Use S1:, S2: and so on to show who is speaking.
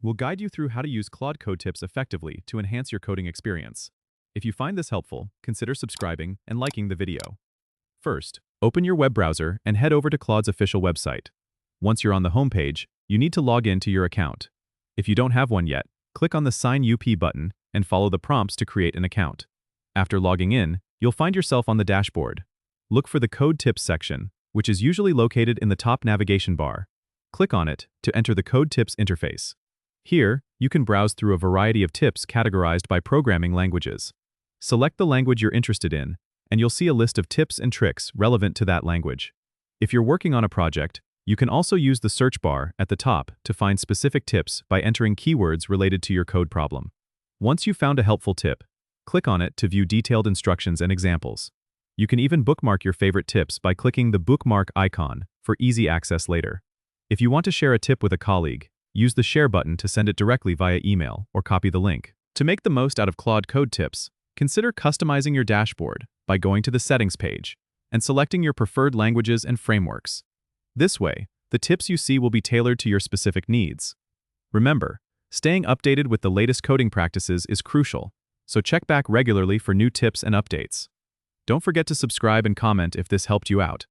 S1: We'll guide you through how to use Claude Code tips effectively to enhance your coding experience. If you find this helpful, consider subscribing and liking the video. First, open your web browser and head over to Claude's official website. Once you're on the homepage, you need to log in to your account. If you don't have one yet, click on the Sign UP button and follow the prompts to create an account. After logging in, you'll find yourself on the dashboard. Look for the Code Tips section, which is usually located in the top navigation bar. Click on it to enter the Code Tips interface. Here, you can browse through a variety of tips categorized by programming languages. Select the language you're interested in, and you'll see a list of tips and tricks relevant to that language. If you're working on a project, you can also use the search bar at the top to find specific tips by entering keywords related to your code problem. Once you've found a helpful tip, click on it to view detailed instructions and examples. You can even bookmark your favorite tips by clicking the bookmark icon for easy access later. If you want to share a tip with a colleague, use the share button to send it directly via email or copy the link. To make the most out of Claude Code tips, consider customizing your dashboard by going to the Settings page and selecting your preferred languages and frameworks. This way, the tips you see will be tailored to your specific needs. Remember, staying updated with the latest coding practices is crucial, so check back regularly for new tips and updates. Don't forget to subscribe and comment if this helped you out.